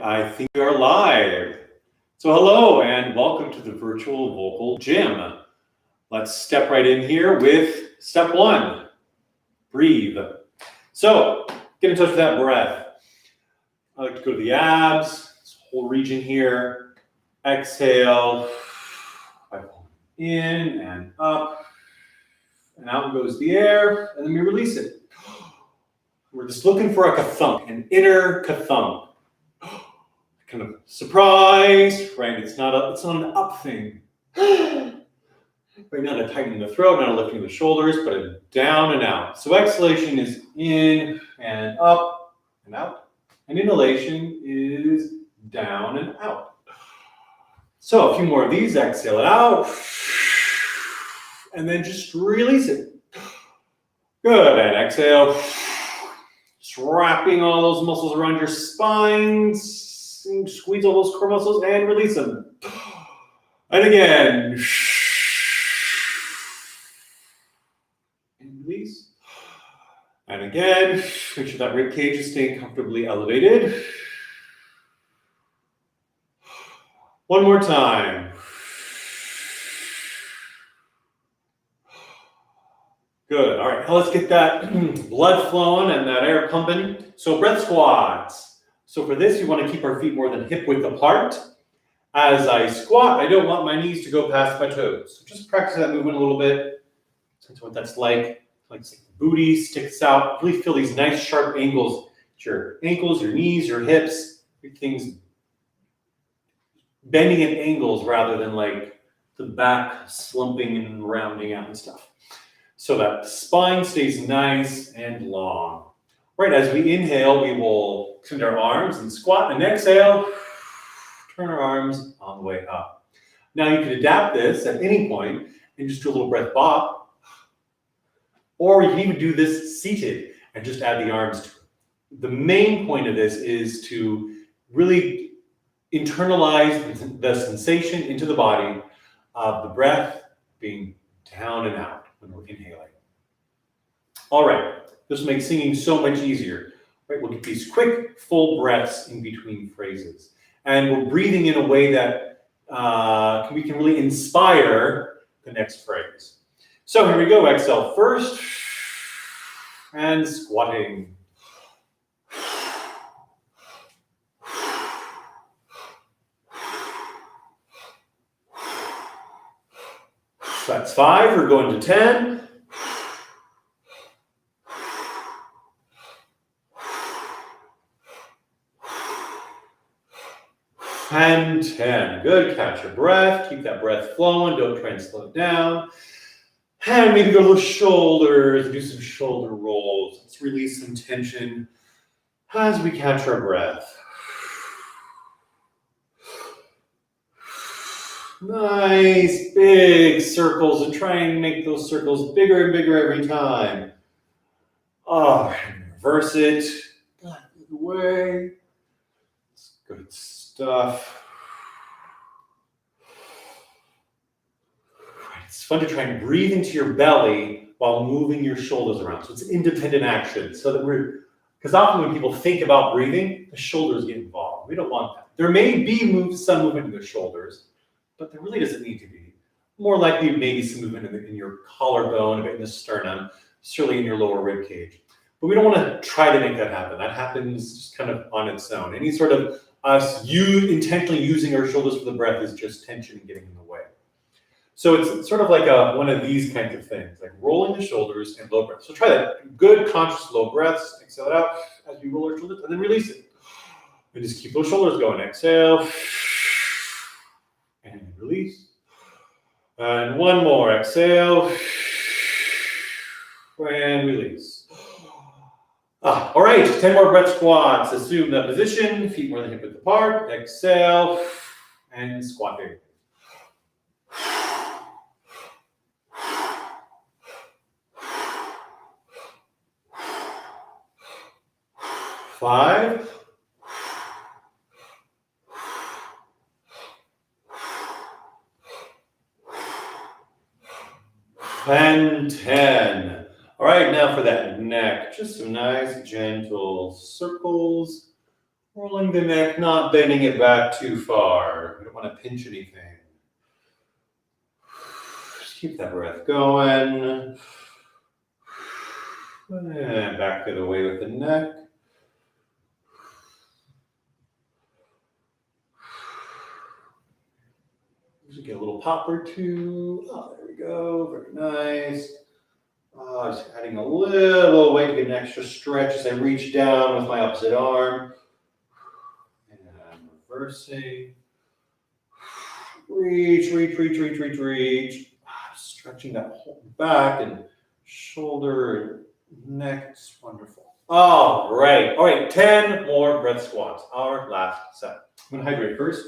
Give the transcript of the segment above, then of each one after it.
I think we are live. So hello and welcome to the virtual vocal gym. Let's step right in here with step one, breathe. So get in touch with that breath. I like to go to the abs, this whole region here. Exhale, in and up, and out goes the air, and then we release it. We're just looking for a ka-thunk, an inner ka-thunk. Kind of surprise, right? It's not an up thing. Right, not a tightening the throat, not a lifting the shoulders, but a down and out. So exhalation is in and up and out. And inhalation is down and out. So a few more of these, exhale it out. And then just release it. Good, and exhale. Just wrapping all those muscles around your spine. Squeeze all those core muscles and release them. And again. And release. And again. Make sure that rib cage is staying comfortably elevated. One more time. Good. All right. Now let's get that blood flowing and that air pumping. So breath squats. So for this, you want to keep our feet more than hip width apart. As I squat, I don't want my knees to go past my toes. So just practice that movement a little bit. That's what that's like. Like the booty sticks out. Really feel these nice sharp angles. Your ankles, your knees, your hips. Everything's bending at angles rather than like the back slumping and rounding out and stuff. So that spine stays nice and long. Right, as we inhale, we will extend our arms and squat, and exhale, turn our arms on the way up. Now you can adapt this at any point and just do a little breath bop, or you can even do this seated and just add the arms to it. The main point of this is to really internalize the sensation into the body of the breath being down and out when we're inhaling. All right. This will make singing so much easier. Right? We'll get these quick, full breaths in between phrases. And we're breathing in a way that we can really inspire the next phrase. So here we go. Exhale first. And squatting. That's 5. We're going to 10. And 10. Good. Catch your breath. Keep that breath flowing. Don't try and slow it down. And maybe go to the shoulders. Do some shoulder rolls. Let's release some tension as we catch our breath. Nice big circles, and try and make those circles bigger and bigger every time. Oh, and reverse it. Back the way. It's good stuff. It's fun to try and breathe into your belly while moving your shoulders around. So it's independent action. So that because often when people think about breathing, the shoulders get involved. We don't want that. There may be some movement in the shoulders, but there really doesn't need to be. More likely, maybe some movement in your collarbone, a bit in the sternum, certainly in your lower rib cage. But we don't want to try to make that happen. That happens just kind of on its own. Any sort of us intentionally using our shoulders for the breath is just tension and getting in the way. So it's sort of like one of these kinds of things, like rolling the shoulders and low breath. So try that. Good, conscious low breaths. Exhale it out as we roll our shoulders, and then release it. And just keep those shoulders going. Exhale. And release. And one more. Exhale. And release. All right, 10 more breath squats. Assume that position, feet more than hip width apart. Exhale. And squatting. 5. And 10. All right, now for that neck, just some nice gentle circles Rolling the neck, not bending it back too far. You don't want to pinch anything. Just keep that breath going. And back the other way with the neck. Just get a little pop or two. Oh, there we go. Very nice. Just adding a little weight to get an extra stretch as I reach down with my opposite arm. And reversing. Reach, reach, reach, reach, reach, reach. Stretching that whole back and shoulder and neck. It's wonderful. All right, 10 more breath squats. Our last set. I'm gonna hydrate first.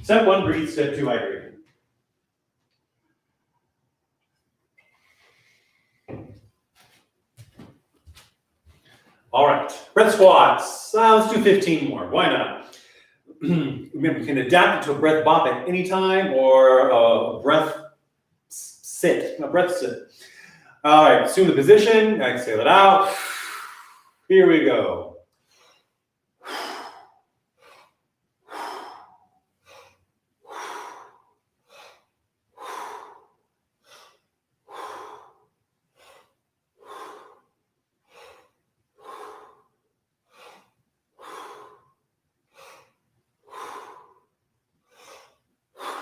Step 1, breathe. Step 2, hydrate. All right, breath squats. Let's do 15 more. Why not? Remember, you can adapt it to a breath bop at any time or a breath sit. All right, assume the position. Exhale it out. Here we go.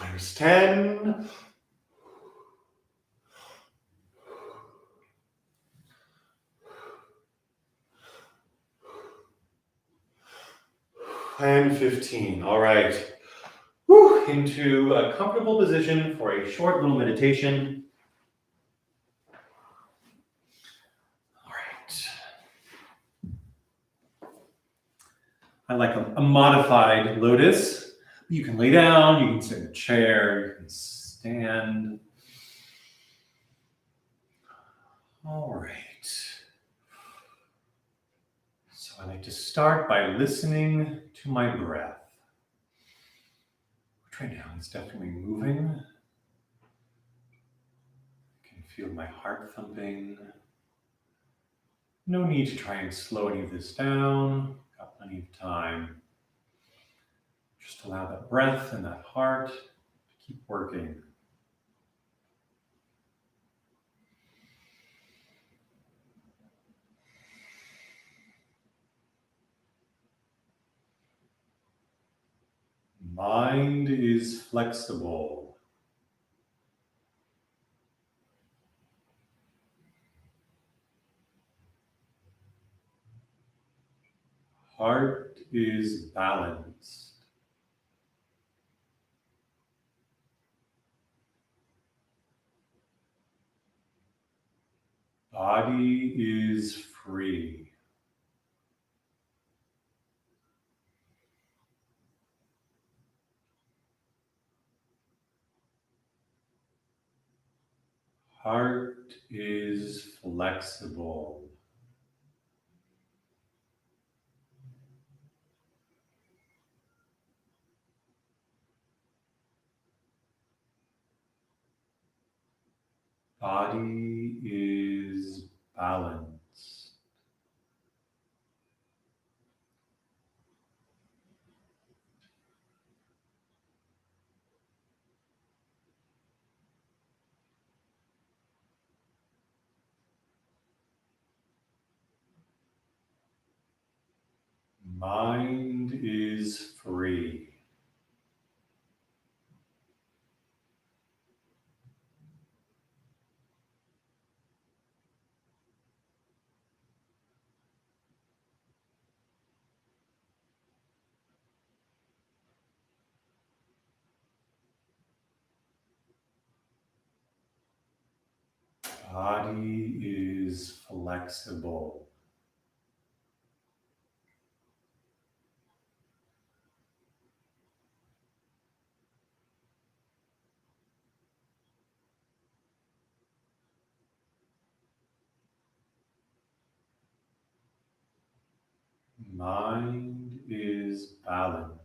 There's 10. And 15. All right. Into a comfortable position for a short little meditation. All right. I like a modified lotus. You can lay down, you can sit in a chair, you can stand. All right. So I like to start by listening to my breath. Which right now is definitely moving. I can feel my heart thumping. No need to try and slow any of this down. Got plenty of time. Just allow that breath and that heart to keep working. Mind is flexible. Heart is balanced. Body is free. Heart is flexible. Body is balanced. Mind is free. Body is flexible. Mind is balanced.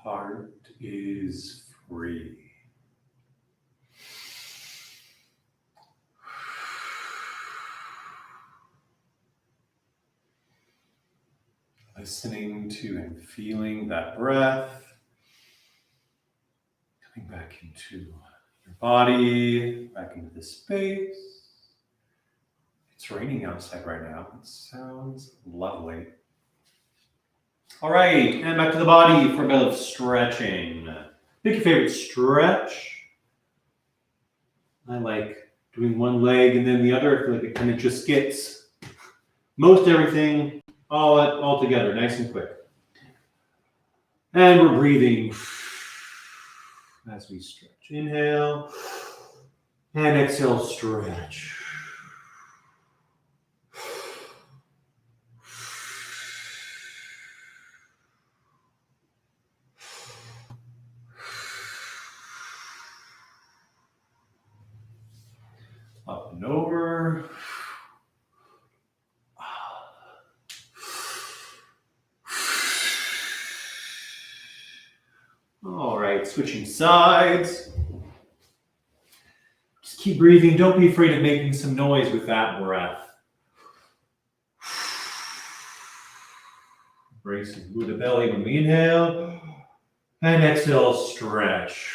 heart is free. Listening to and feeling that breath coming back into your body, back into the space. It's raining outside right now. It sounds lovely. All right, and back to the body for a bit of stretching. Pick your favorite stretch. I like doing one leg and then the other. I feel like it kind of just gets most everything all together, nice and quick. And we're breathing as we stretch. Inhale and exhale, stretch. Up and over. All right, switching sides. Just keep breathing. Don't be afraid of making some noise with that breath. Embracing Buddha belly when we inhale. And exhale, stretch.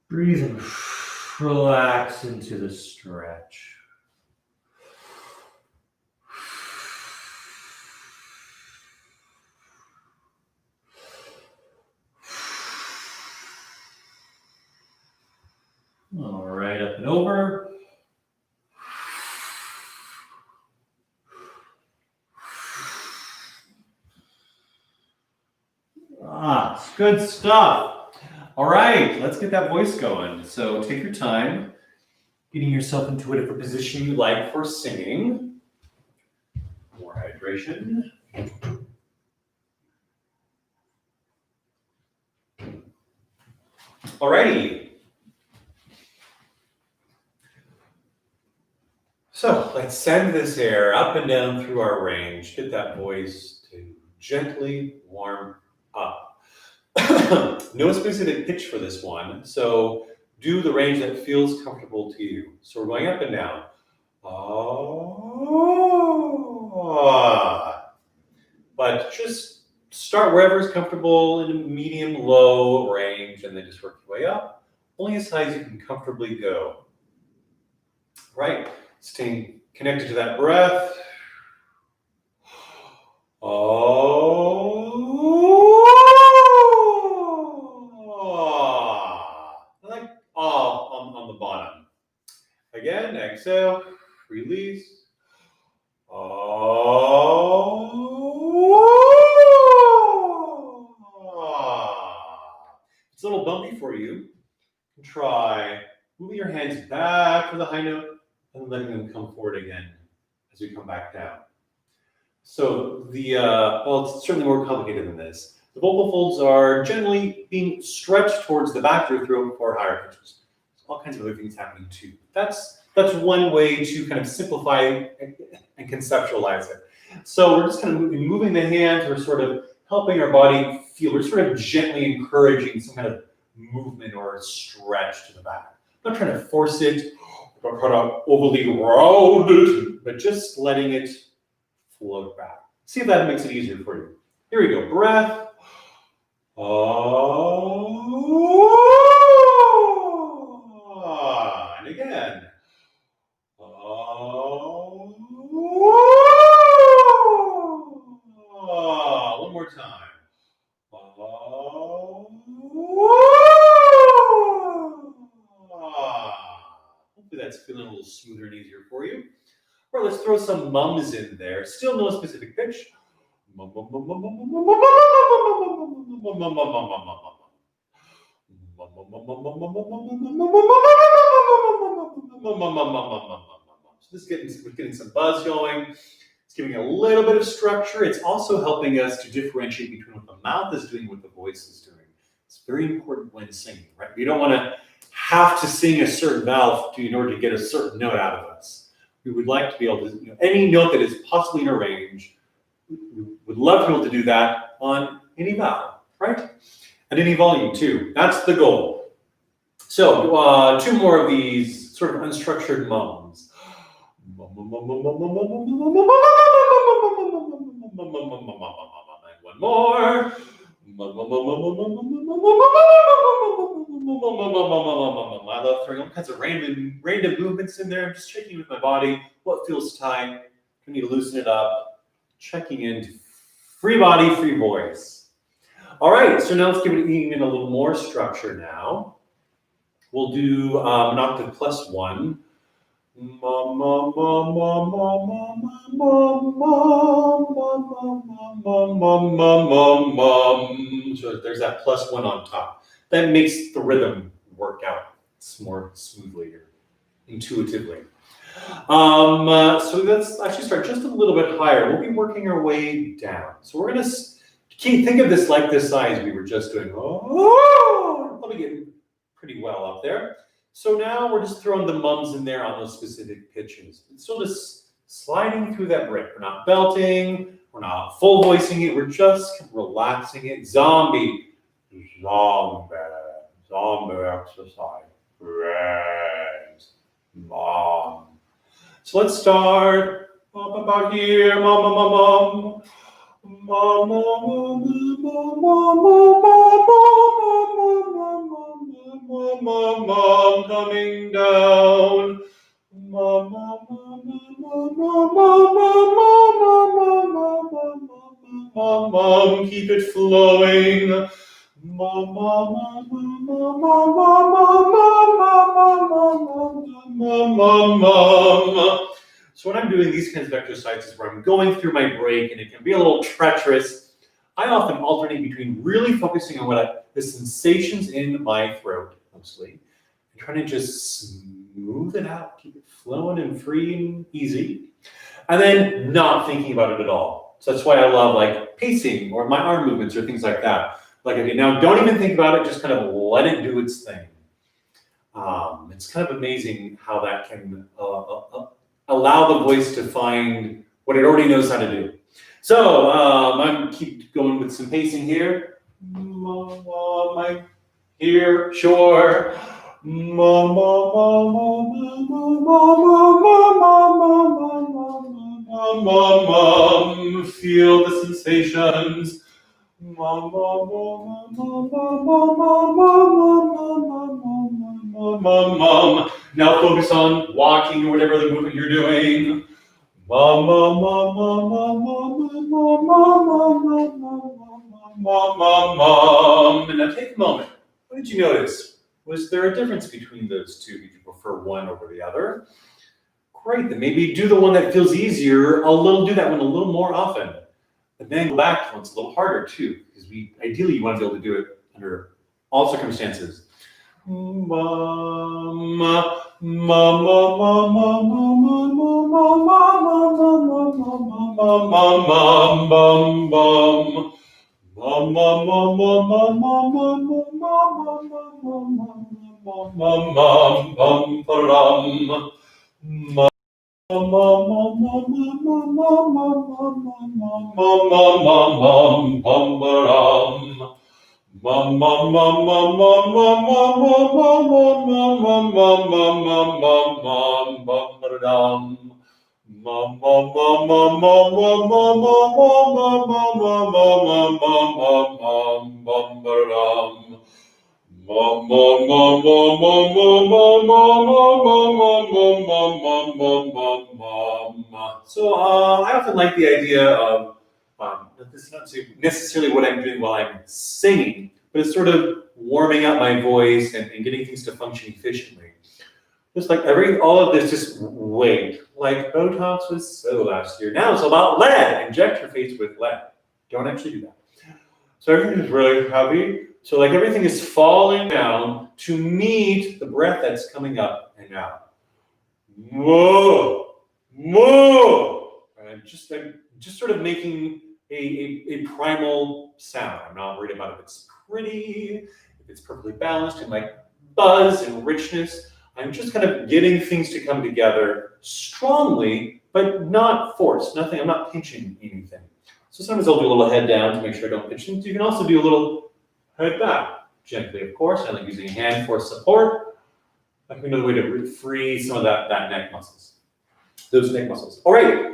Breathe and relax into the stretch. All right, up and over. It's good stuff. All right, let's get that voice going. So take your time, getting yourself into whatever position you like for singing. More hydration. All righty. So let's send this air up and down through our range. Get that voice to gently warm up. No specific pitch for this one, so do the range that feels comfortable to you. So we're going up and down. But just start wherever is comfortable in a medium, low range, and then just work your way up, only as high as you can comfortably go. Right, staying connected to that breath. On the bottom. Again, exhale, release. It's a little bumpy for you. Try moving your hands back for the high note and letting them come forward again as we come back down. So it's certainly more complicated than this. The vocal folds are generally being stretched towards the back of your throat for higher pitches. There's all kinds of other things happening too. That's one way to kind of simplify and conceptualize it. So we're just kind of moving the hands. We're sort of helping our body feel. We're sort of gently encouraging some kind of movement or stretch to the back. I'm not trying to force it, or try to overly round it, but just letting it float back. See if that makes it easier for you. Here we go. Breath. And again. One more time. Hopefully that's feeling a little smoother and easier for you. Or let's throw some mums in there. Still no specific pitch. So this is getting some buzz going. It's giving a little bit of structure. It's also helping us to differentiate between what the mouth is doing and what the voice is doing. It's very important when singing, right? We don't want to have to sing a certain vowel in order to get a certain note out of us. We would like to be able to, any note that is possibly in a range, we would love to be able to do that on any vowel, right? And any volume too. That's the goal. So 2 more of these sort of unstructured mums. And one more. I love throwing all kinds of random movements in there. I'm just checking with my body what feels tight. I need to loosen it up. Checking in. Free body, free voice. All right, so now let's give it even a little more structure now. We'll do an octave plus 1. So there's that plus 1 on top. That makes the rhythm work out more smoothly or intuitively. So let's actually start just a little bit higher. We'll be working our way down. So we're going to think of this like this size we were just doing. Oh, let me get pretty well up there. So now we're just throwing the mums in there on those specific pitches. It's still just sliding through that break. We're not belting. We're not full voicing it. We're just relaxing it. Zombie exercise. Friends. Mom. So let's start up about here. Mom. Mom coming down. Mom, keep it flowing. So when I'm doing these kinds of exercises where I'm going through my break and it can be a little treacherous, I often alternate between really focusing on the sensations in my throat, mostly, and trying to just smooth it out, keep it flowing and free and easy, and then not thinking about it at all. So that's why I love like pacing or my arm movements or things like that. Like, okay, now don't even think about it, just kind of let it do its thing. It's kind of amazing how that can allow the voice to find what it already knows how to do. So I'm keep going with some pacing here. Here, sure. Feel the sensations. Now focus on walking or whatever the movement you're doing. And now take a moment. What did you notice? Was there a difference between those two? Did you prefer one over the other? Great, then maybe do the one that feels easier. Do that one a little more often. But then go back to one that's a little harder too, because ideally you want to be able to do it under all circumstances. So I often like the idea of this is not necessarily what I'm doing while I'm singing, but it's sort of warming up my voice and getting things to function efficiently. Just like all of this, just wait. Like Botox was so last year. Now it's about lead. Inject your face with lead. Don't actually do that. So everything is really heavy. So like everything is falling down to meet the breath that's coming up and out. Whoa. And I'm just sort of making a primal sound. I'm not worried about if it's pretty, if it's perfectly balanced, and like buzz and richness. I'm just kind of getting things to come together strongly, but not forced. Nothing. I'm not pinching anything. So sometimes I'll do a little head down to make sure I don't pinch things. You can also do a little head back, gently, of course. I like using a hand for support. That's another way to free some of that neck muscles. Those neck muscles. All right.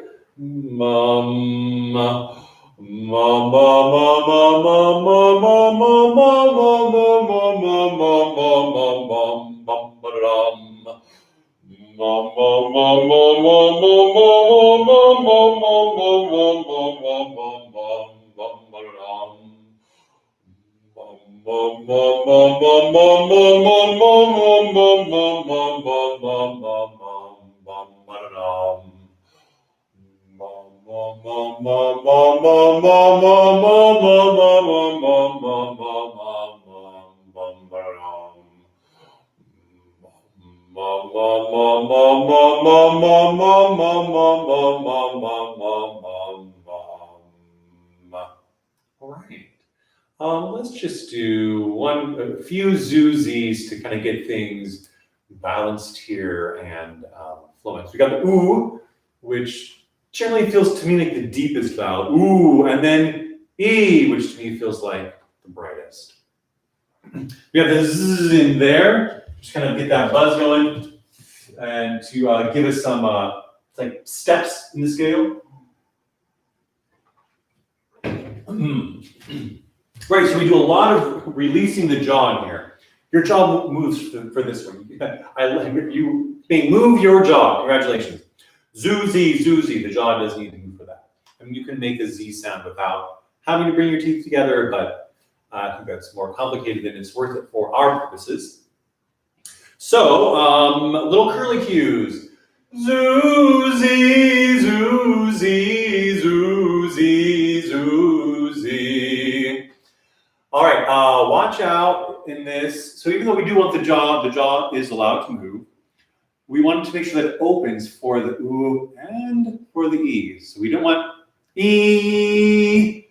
All right. Let's just do a few zoo-zees to kind of get things balanced here and flowing. So we got the ooh, which generally feels to me like the deepest vowel, ooh, and then e, which to me feels like the brightest. We have the zzz in there, just kind of get that buzz going, and to give us some like steps in the scale. Right, so we do a lot of releasing the jaw in here. Your jaw moves for this one. You may move your jaw. Congratulations. Zoo-zee, zoo-zee. The jaw does need to move for that. I mean, you can make a Z sound without having to bring your teeth together, but I think that's more complicated than it's worth it for our purposes. So, little curly cues. Zoo-zee, zoo-zee, zoo-zee, zoo-zee. All right, watch out in this. So even though we do want the jaw is allowed to move. We want to make sure that it opens for the ooh and for the e. So we don't want e,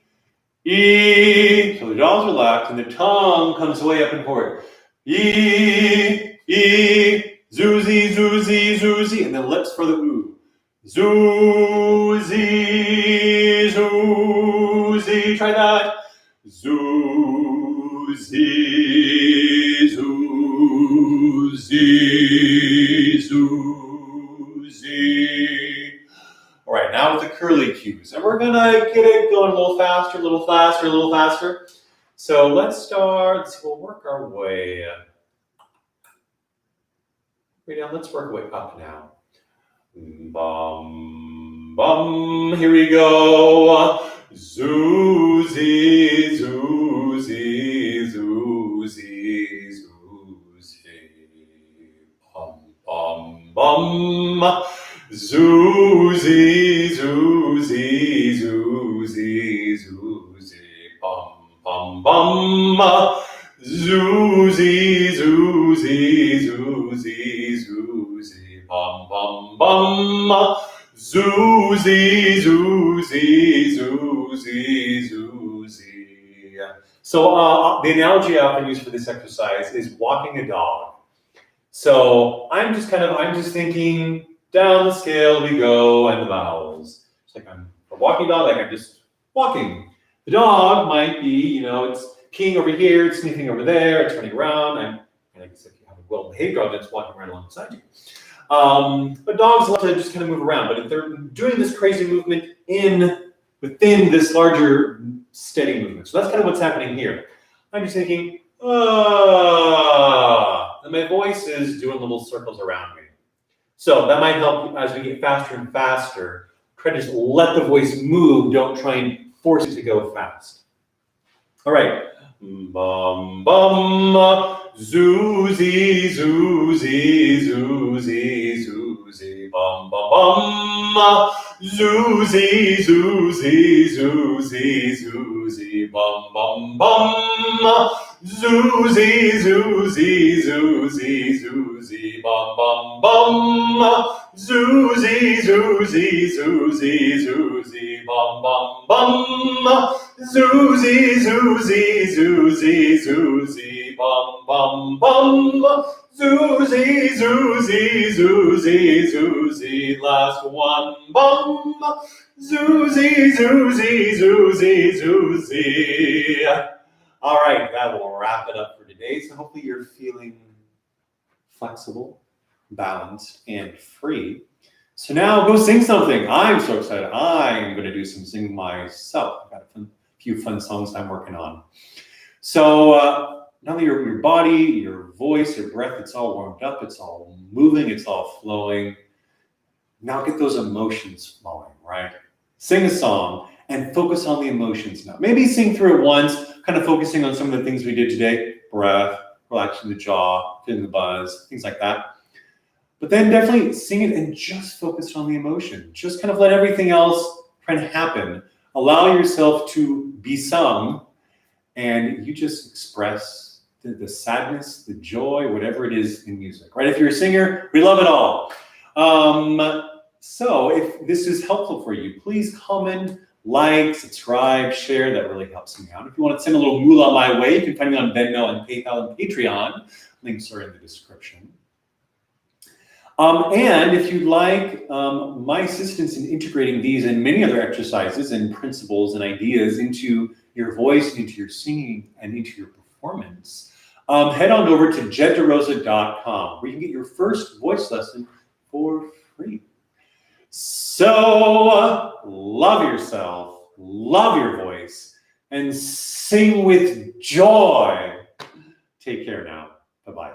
e. So the jaw's relaxed and the tongue comes way up and forward. E, e, zoo-zee, zoo-zee, zoo-zee, and then lips for the ooh. Zoo-zee, zoo-zee. Try that. Zoo-zee, zoo-zee, zoo-zee. All right, now with the curly cues. And we're gonna get it going a little faster, a little faster, a little faster. So let's start, we'll work our way down. Let's work our way up now. Bum, bum, here we go. Zoo-zee, zoo-zee, zoo-zee, zoo-zee. Bum, bum, bum. Zoo-zee, zoo-zee, zoo-zee, zoo-zee. Bum, bum, bum. Zoo-zee, zoo-zee, zoo-zee, zoo-zee. Bum, bum, bum. Zoo-zee, zoo-zee, zoo-zee, zoo-zee. So the analogy I often use for this exercise is walking a dog. So I'm just thinking down the scale we go and the vowels. It's like I'm a walking dog, like I'm just walking. The dog might be, it's peeing over here, it's sniffing over there, it's running around. And I guess if you have a well-behaved dog that's walking right alongside you. But dogs love to just kind of move around. But if they're doing this crazy movement within this larger steady movement, so that's kind of what's happening here. I'm just thinking, and my voice is doing little circles around me. So that might help as we get faster and faster. Try to just let the voice move. Don't try and force it to go fast. All right. Bum, bum, zoo-zee, zoo-zee, zoo-zee, zoo-zee, bum, bum, bum, zoo-zee, zoo-zee, zoo-zee, zoo-zee, bum, bum, bum, zoo-zee, zoo-zee, zoo-zee, zoo-zee, bum, bum, bum, zoo-zee, zoo-zee, zoo-zee, zoo-zee, bum, bum, bum, zoo-zee, zoo-zee, zoo-zee, zoo-zee, zoo-zee, bum, bum, bum. Zoo-zee, zoo-zee, zoo-zee, zoo-zee, last one, bum. Zoo-zee, zoo-zee, zoo-zee, zoo-zee. All right, that will wrap it up for today. So hopefully you're feeling flexible, balanced, and free. So now go sing something. I'm so excited. I'm going to do some singing myself. I've got a few fun songs I'm working on. So now that your body, your voice, your breath, it's all warmed up, it's all moving, it's all flowing. Now get those emotions flowing, right? Sing a song and focus on the emotions now. Maybe sing through it once, kind of focusing on some of the things we did today. Breath, relaxing the jaw, feeling the buzz, things like that. But then definitely sing it and just focus on the emotion. Just kind of let everything else kind of happen. Allow yourself to be sung, and you just express the sadness, the joy, whatever it is in music, right? If you're a singer, we love it all. So if this is helpful for you, please comment, like, subscribe, share. That really helps me out. If you want to send a little moolah my way, you can find me on Venmo and PayPal and Patreon. Links are in the description. And if you'd like my assistance in integrating these and many other exercises and principles and ideas into your voice, into your singing, and into your performance, head on over to jedderosa.com where you can get your first voice lesson for free. So love yourself, love your voice, and sing with joy. Take care now. Bye-bye.